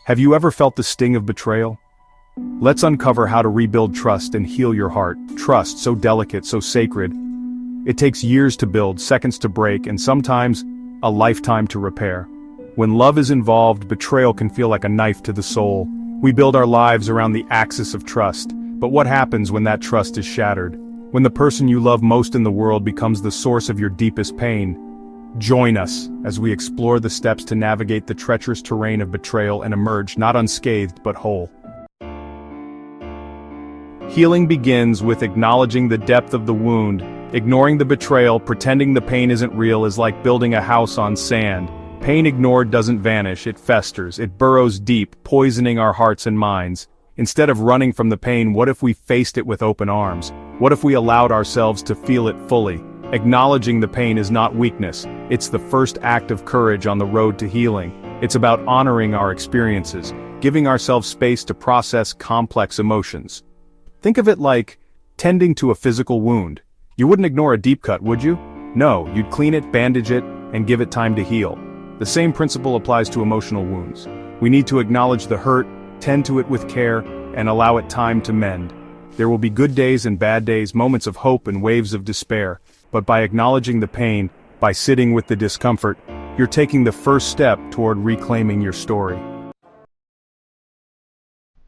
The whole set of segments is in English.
Have you ever felt the sting of betrayal? Let's uncover how to rebuild trust and heal your heart. Trust, so delicate, so sacred. It takes years to build, seconds to break, and sometimes a lifetime to repair. When love is involved, betrayal can feel like a knife to the soul. We build our lives around the axis of trust. But what happens when that trust is shattered? When the person you love most in the world becomes the source of your deepest pain? Join us as we explore the steps to navigate the treacherous terrain of betrayal and emerge not unscathed but whole. Healing begins with acknowledging the depth of the wound. Ignoring the betrayal, pretending the pain isn't real, is like building a house on sand. Pain ignored doesn't vanish, it festers, it burrows deep, poisoning our hearts and minds. Instead of running from the pain, what if we faced it with open arms? What if we allowed ourselves to feel it fully? Acknowledging the pain is not weakness, it's the first act of courage on the road to healing. It's about honoring our experiences, giving ourselves space to process complex emotions. Think of it like tending to a physical wound. You wouldn't ignore a deep cut, would you? No, you'd clean it, bandage it, and give it time to heal. The same principle applies to emotional wounds. We need to acknowledge the hurt, tend to it with care, and allow it time to mend. There will be good days and bad days, moments of hope and waves of despair. But by acknowledging the pain, by sitting with the discomfort, you're taking the first step toward reclaiming your story.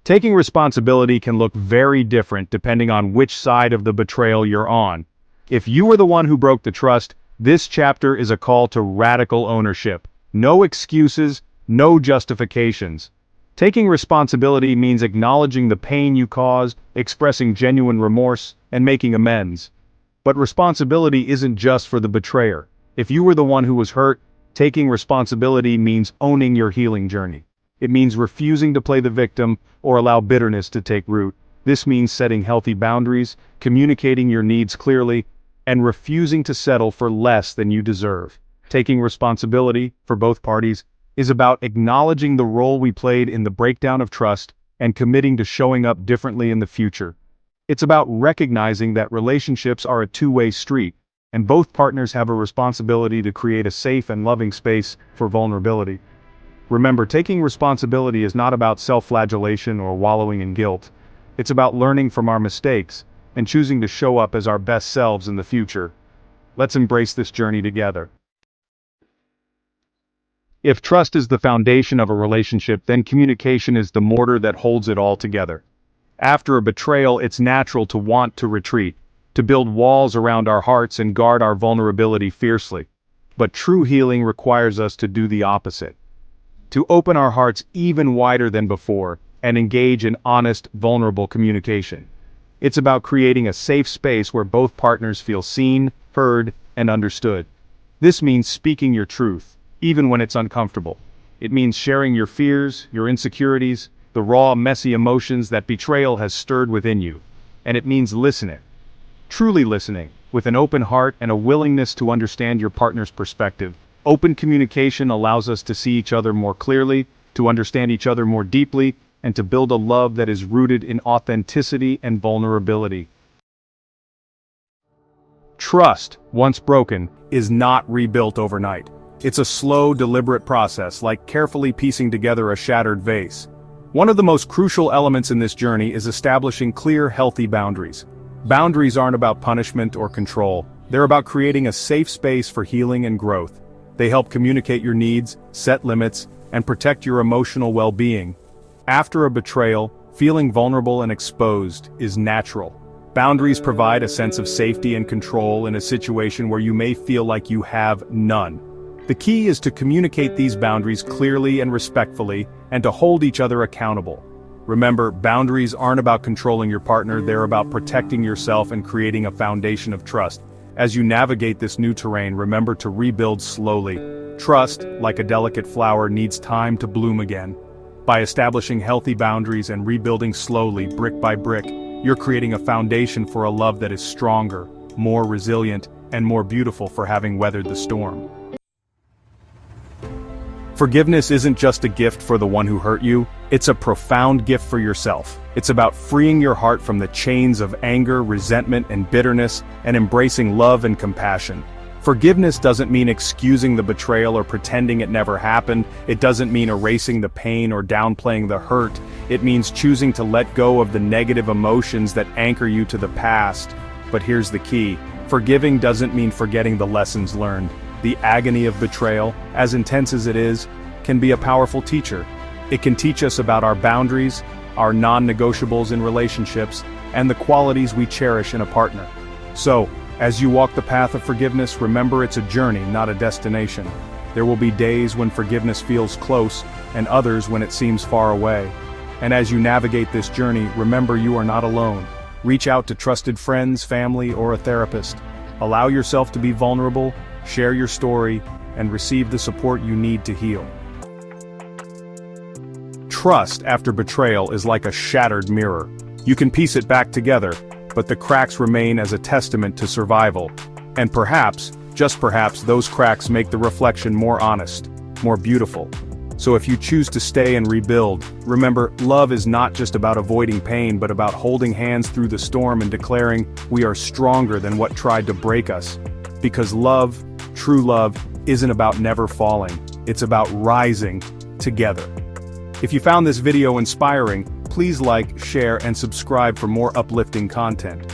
Taking responsibility can look very different depending on which side of the betrayal you're on. If you were the one who broke the trust, this chapter is a call to radical ownership. No excuses, no justifications. Taking responsibility means acknowledging the pain you caused, expressing genuine remorse, and making amends. But responsibility isn't just for the betrayer. If you were the one who was hurt, taking responsibility means owning your healing journey. It means refusing to play the victim or allow bitterness to take root. This means setting healthy boundaries, communicating your needs clearly, and refusing to settle for less than you deserve. Taking responsibility, for both parties, is about acknowledging the role we played in the breakdown of trust and committing to showing up differently in the future. It's about recognizing that relationships are a two-way street, and both partners have a responsibility to create a safe and loving space for vulnerability. Remember, taking responsibility is not about self-flagellation or wallowing in guilt. It's about learning from our mistakes and choosing to show up as our best selves in the future. Let's embrace this journey together. If trust is the foundation of a relationship, then communication is the mortar that holds it all together. After a betrayal, it's natural to want to retreat, to build walls around our hearts and guard our vulnerability fiercely. But true healing requires us to do the opposite. To open our hearts even wider than before, and engage in honest, vulnerable communication. It's about creating a safe space where both partners feel seen, heard, and understood. This means speaking your truth, even when it's uncomfortable. It means sharing your fears, your insecurities, the raw, messy emotions that betrayal has stirred within you. And it means listening. Truly listening, with an open heart and a willingness to understand your partner's perspective. Open communication allows us to see each other more clearly, to understand each other more deeply, and to build a love that is rooted in authenticity and vulnerability. Trust, once broken, is not rebuilt overnight. It's a slow, deliberate process, like carefully piecing together a shattered vase. One of the most crucial elements in this journey is establishing clear, healthy boundaries. Boundaries aren't about punishment or control. They're about creating a safe space for healing and growth. They help communicate your needs, set limits, and protect your emotional well-being. After a betrayal, feeling vulnerable and exposed is natural. Boundaries provide a sense of safety and control in a situation where you may feel like you have none. The key is to communicate these boundaries clearly and respectfully, and to hold each other accountable. Remember, boundaries aren't about controlling your partner, they're about protecting yourself and creating a foundation of trust. As you navigate this new terrain, remember to rebuild slowly. Trust, like a delicate flower, needs time to bloom again. By establishing healthy boundaries and rebuilding slowly, brick by brick, you're creating a foundation for a love that is stronger, more resilient, and more beautiful for having weathered the storm. Forgiveness isn't just a gift for the one who hurt you, it's a profound gift for yourself. It's about freeing your heart from the chains of anger, resentment, and bitterness, and embracing love and compassion. Forgiveness doesn't mean excusing the betrayal or pretending it never happened. It doesn't mean erasing the pain or downplaying the hurt. It means choosing to let go of the negative emotions that anchor you to the past. But here's the key. Forgiving doesn't mean forgetting the lessons learned. The agony of betrayal, as intense as it is, can be a powerful teacher. It can teach us about our boundaries, our non-negotiables in relationships, and the qualities we cherish in a partner. So, as you walk the path of forgiveness, remember it's a journey, not a destination. There will be days when forgiveness feels close, and others when it seems far away. And as you navigate this journey, remember you are not alone. Reach out to trusted friends, family, or a therapist. Allow yourself to be vulnerable, share your story, and receive the support you need to heal. Trust after betrayal is like a shattered mirror. You can piece it back together, but the cracks remain as a testament to survival. And perhaps, just perhaps, those cracks make the reflection more honest, more beautiful. So if you choose to stay and rebuild, remember, love is not just about avoiding pain but about holding hands through the storm and declaring, we are stronger than what tried to break us. Because love, true love, isn't about never falling, it's about rising together. If you found this video inspiring, please like, share, and subscribe for more uplifting content.